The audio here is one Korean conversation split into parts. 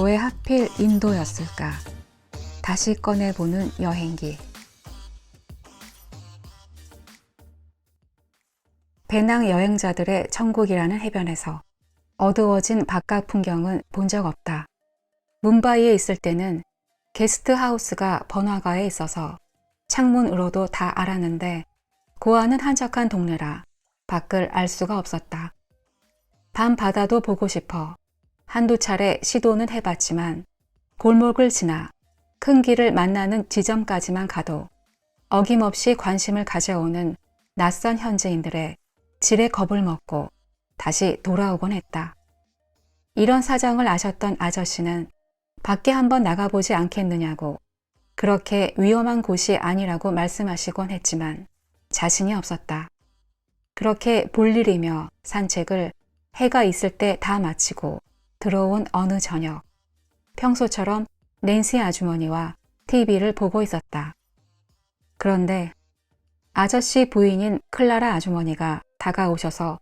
왜 하필 인도였을까? 다시 꺼내보는 여행기. 배낭 여행자들의 천국이라는 해변에서 어두워진 바깥 풍경은 본 적 없다. 뭄바이에 있을 때는 게스트하우스가 번화가에 있어서 창문으로도 다 알았는데 고아는 한적한 동네라 밖을 알 수가 없었다. 밤 바다도 보고 싶어 한두 차례 시도는 해봤지만 골목을 지나 큰 길을 만나는 지점까지만 가도 어김없이 관심을 가져오는 낯선 현지인들의 지레 겁을 먹고 다시 돌아오곤 했다. 이런 사정을 아셨던 아저씨는 밖에 한번 나가보지 않겠느냐고 그렇게 위험한 곳이 아니라고 말씀하시곤 했지만 자신이 없었다. 그렇게 볼일이며 산책을 해가 있을 때 다 마치고 들어온 어느 저녁, 평소처럼 낸시 아주머니와 TV를 보고 있었다. 그런데 아저씨 부인인 클라라 아주머니가 다가오셔서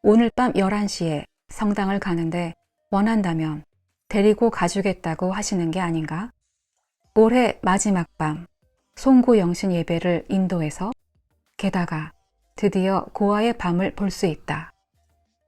오늘 밤 11시에 성당을 가는데 원한다면 데리고 가주겠다고 하시는 게 아닌가? 올해 마지막 밤 송구 영신 예배를 인도에서 게다가 드디어 고아의 밤을 볼 수 있다.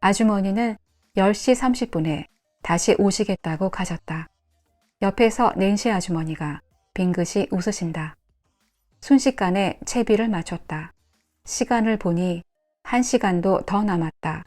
아주머니는 10시 30분에 다시 오시겠다고 가셨다. 옆에서 낸시 아주머니가 빙긋이 웃으신다. 순식간에 채비를 마쳤다. 시간을 보니 1시간도 더 남았다.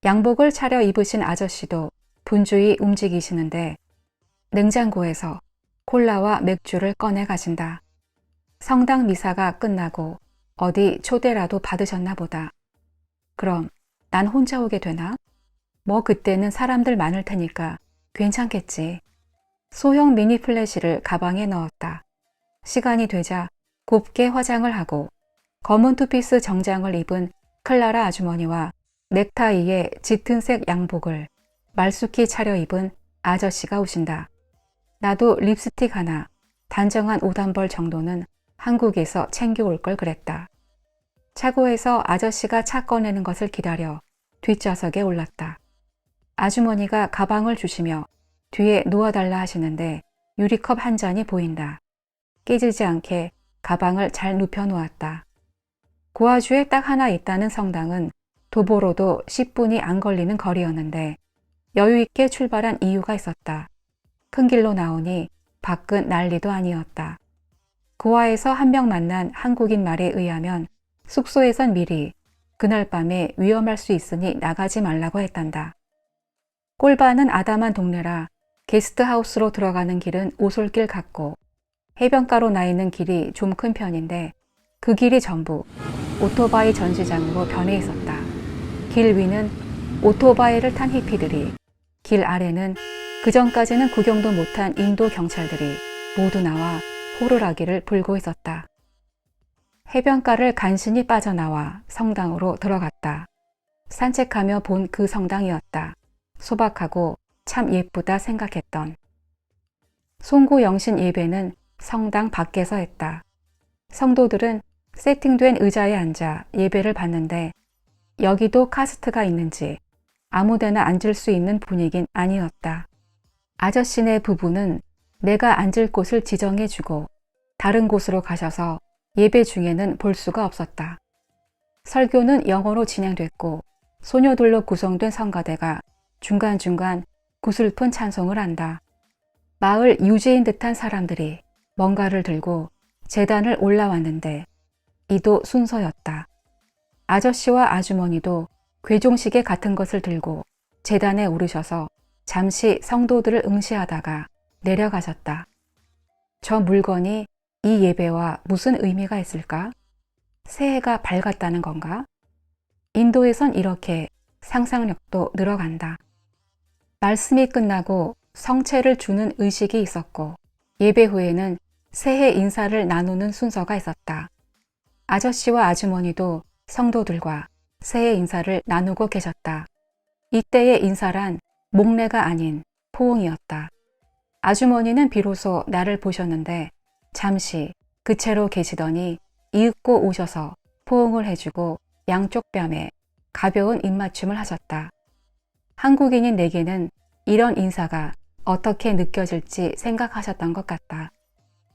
양복을 차려 입으신 아저씨도 분주히 움직이시는데 냉장고에서 콜라와 맥주를 꺼내 가신다. 성당 미사가 끝나고 어디 초대라도 받으셨나 보다. 그럼 난 혼자 오게 되나? 뭐 그때는 사람들 많을 테니까 괜찮겠지. 소형 미니 플래시를 가방에 넣었다. 시간이 되자 곱게 화장을 하고 검은 투피스 정장을 입은 클라라 아주머니와 넥타이에 짙은색 양복을 말쑥히 차려입은 아저씨가 오신다. 나도 립스틱 하나, 단정한 옷 한 벌 정도는 한국에서 챙겨올 걸 그랬다. 차고에서 아저씨가 차 꺼내는 것을 기다려 뒷좌석에 올랐다. 아주머니가 가방을 주시며 뒤에 놓아달라 하시는데 유리컵 한 잔이 보인다. 깨지지 않게 가방을 잘 눕혀 놓았다. 고아주에 딱 하나 있다는 성당은 도보로도 10분이 안 걸리는 거리였는데 여유 있게 출발한 이유가 있었다. 큰 길로 나오니 밖은 난리도 아니었다. 고아에서 한 명 만난 한국인 말에 의하면 숙소에선 미리 그날 밤에 위험할 수 있으니 나가지 말라고 했단다. 꼴바는 아담한 동네라 게스트하우스로 들어가는 길은 오솔길 같고 해변가로 나 있는 길이 좀 큰 편인데 그 길이 전부 오토바이 전시장으로 변해 있었다. 길 위는 오토바이를 탄 히피들이, 길 아래는 그전까지는 구경도 못한 인도 경찰들이 모두 나와 호루라기를 불고 있었다. 해변가를 간신히 빠져나와 성당으로 들어갔다. 산책하며 본 그 성당이었다. 소박하고 참 예쁘다 생각했던. 송구 영신 예배는 성당 밖에서 했다. 성도들은 세팅된 의자에 앉아 예배를 받는데 여기도 카스트가 있는지 아무데나 앉을 수 있는 분위긴 아니었다. 아저씨네 부부는 내가 앉을 곳을 지정해주고 다른 곳으로 가셔서 예배 중에는 볼 수가 없었다. 설교는 영어로 진행됐고 소녀들로 구성된 성가대가 중간중간 구슬픈 찬송을 한다. 마을 유지인 듯한 사람들이 뭔가를 들고 제단을 올라왔는데 이도 순서였다. 아저씨와 아주머니도 괴종시계 같은 것을 들고 제단에 오르셔서 잠시 성도들을 응시하다가 내려가셨다. 저 물건이 이 예배와 무슨 의미가 있을까? 새해가 밝았다는 건가? 인도에선 이렇게 상상력도 늘어간다. 말씀이 끝나고 성채를 주는 의식이 있었고 예배 후에는 새해 인사를 나누는 순서가 있었다. 아저씨와 아주머니도 성도들과 새해 인사를 나누고 계셨다. 이때의 인사란 목례가 아닌 포옹이었다. 아주머니는 비로소 나를 보셨는데 잠시 그 채로 계시더니 이윽고 오셔서 포옹을 해주고 양쪽 뺨에 가벼운 입맞춤을 하셨다. 한국인인 내게는 이런 인사가 어떻게 느껴질지 생각하셨던 것 같다.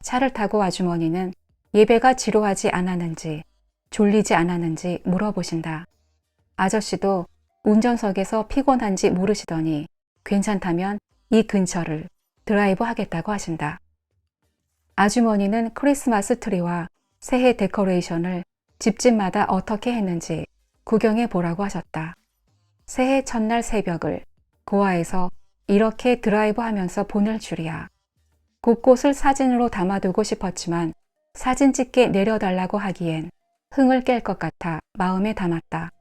차를 타고 아주머니는 예배가 지루하지 않았는지 졸리지 않았는지 물어보신다. 아저씨도 운전석에서 피곤한지 모르시더니 괜찮다면 이 근처를 드라이브 하겠다고 하신다. 아주머니는 크리스마스 트리와 새해 데코레이션을 집집마다 어떻게 했는지 구경해 보라고 하셨다. 새해 첫날 새벽을 고아에서 이렇게 드라이브 하면서 보낼 줄이야. 곳곳을 사진으로 담아두고 싶었지만 사진 찍게 내려달라고 하기엔 흥을 깰 것 같아 마음에 담았다.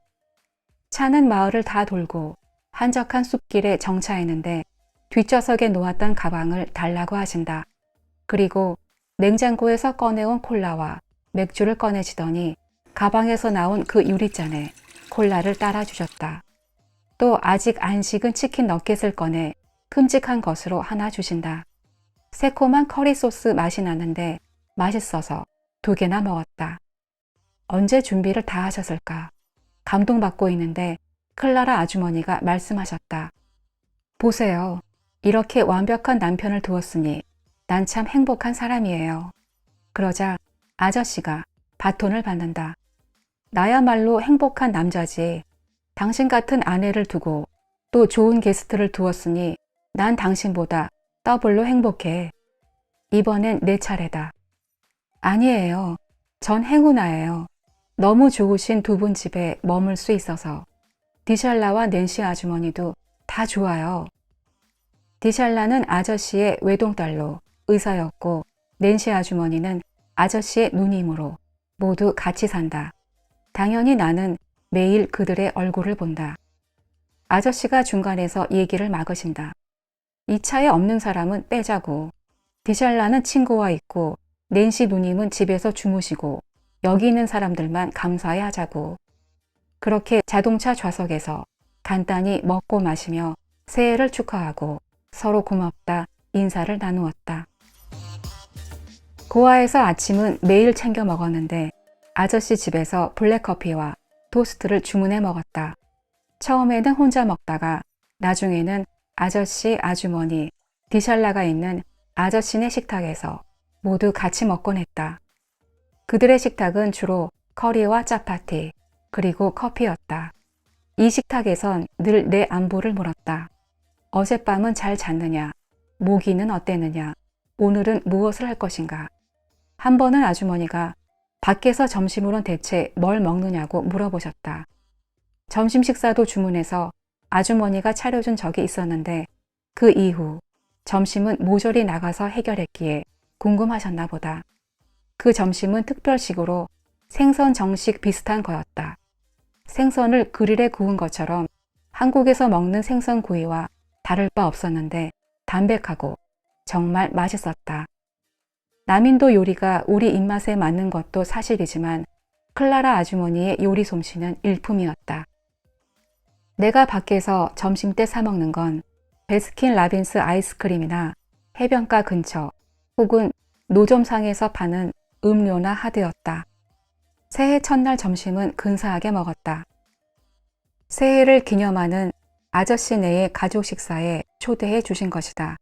차는 마을을 다 돌고 한적한 숲길에 정차했는데 뒷좌석에 놓았던 가방을 달라고 하신다. 그리고 냉장고에서 꺼내온 콜라와 맥주를 꺼내시더니 가방에서 나온 그 유리잔에 콜라를 따라주셨다. 또 아직 안 식은 치킨 너겟을 꺼내 큼직한 것으로 하나 주신다. 새콤한 커리 소스 맛이 나는데 맛있어서 2개나 먹었다. 언제 준비를 다 하셨을까? 감동받고 있는데 클라라 아주머니가 말씀하셨다. 보세요. 이렇게 완벽한 남편을 두었으니 난 참 행복한 사람이에요. 그러자 아저씨가 바톤을 받는다. 나야말로 행복한 남자지. 당신 같은 아내를 두고 또 좋은 게스트를 두었으니 난 당신보다 더블로 행복해. 이번엔 내 차례다. 아니에요. 전 행운아예요. 너무 좋으신 두 분 집에 머물 수 있어서. 디샬라와 낸시 아주머니도 다 좋아요. 디샬라는 아저씨의 외동딸로 의사였고 낸시 아주머니는 아저씨의 누님으로 모두 같이 산다. 당연히 나는 매일 그들의 얼굴을 본다. 아저씨가 중간에서 얘기를 막으신다. 이 차에 없는 사람은 빼자고. 디샬라는 친구와 있고 낸시 누님은 집에서 주무시고 여기 있는 사람들만 감사해 하자고. 그렇게 자동차 좌석에서 간단히 먹고 마시며 새해를 축하하고 서로 고맙다 인사를 나누었다. 고아에서 아침은 매일 챙겨 먹었는데 아저씨 집에서 블랙커피와 토스트를 주문해 먹었다. 처음에는 혼자 먹다가 나중에는 아저씨, 아주머니, 디샬라가 있는 아저씨네 식탁에서 모두 같이 먹곤 했다. 그들의 식탁은 주로 커리와 짜파티, 그리고 커피였다. 이 식탁에선 늘 내 안부를 물었다. 어젯밤은 잘 잤느냐? 모기는 어땠느냐? 오늘은 무엇을 할 것인가? 한 번은 아주머니가 밖에서 점심으론 대체 뭘 먹느냐고 물어보셨다. 점심 식사도 주문해서 아주머니가 차려준 적이 있었는데 그 이후 점심은 모조리 나가서 해결했기에 궁금하셨나 보다. 그 점심은 특별식으로 생선 정식 비슷한 거였다. 생선을 그릴에 구운 것처럼 한국에서 먹는 생선구이와 다를 바 없었는데 담백하고 정말 맛있었다. 남인도 요리가 우리 입맛에 맞는 것도 사실이지만 클라라 아주머니의 요리 솜씨는 일품이었다. 내가 밖에서 점심때 사 먹는 건 베스킨 라빈스 아이스크림이나 해변가 근처 혹은 노점상에서 파는 음료나 하드였다. 새해 첫날 점심은 근사하게 먹었다. 새해를 기념하는 아저씨네의 가족 식사에 초대해 주신 것이다.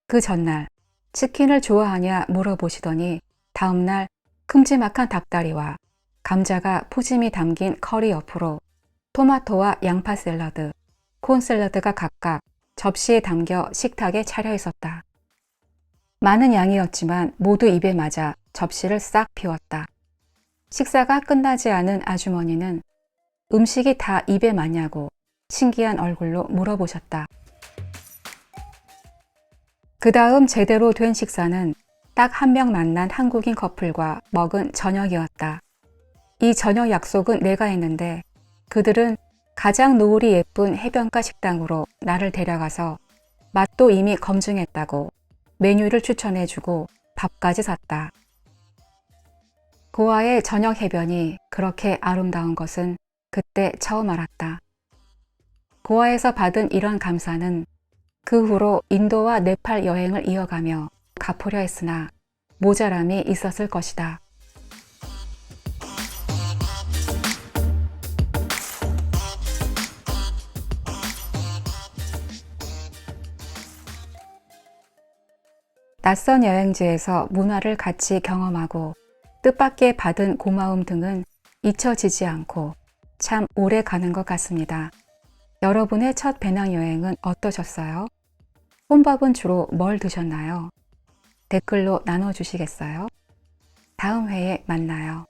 그 전날 치킨을 좋아하냐 물어보시더니 다음날 큼지막한 닭다리와 감자가 푸짐히 담긴 커리 옆으로 토마토와 양파 샐러드, 콘 샐러드가 각각 접시에 담겨 식탁에 차려 있었다. 많은 양이었지만 모두 입에 맞아 접시를 싹 비웠다. 식사가 끝나지 않은 아주머니는 음식이 다 입에 맞냐고 신기한 얼굴로 물어보셨다. 그 다음 제대로 된 식사는 딱 한 명 만난 한국인 커플과 먹은 저녁이었다. 이 저녁 약속은 내가 했는데 그들은 가장 노을이 예쁜 해변가 식당으로 나를 데려가서 맛도 이미 검증했다고 메뉴를 추천해주고 밥까지 샀다. 고아의 저녁 해변이 그렇게 아름다운 것은 그때 처음 알았다. 고아에서 받은 이런 감사는 그 후로 인도와 네팔 여행을 이어가며 갚으려 했으나 모자람이 있었을 것이다. 낯선 여행지에서 문화를 같이 경험하고 뜻밖의 받은 고마움 등은 잊혀지지 않고 참 오래 가는 것 같습니다. 여러분의 첫 배낭여행은 어떠셨어요? 혼밥은 주로 뭘 드셨나요? 댓글로 나눠주시겠어요? 다음 회에 만나요.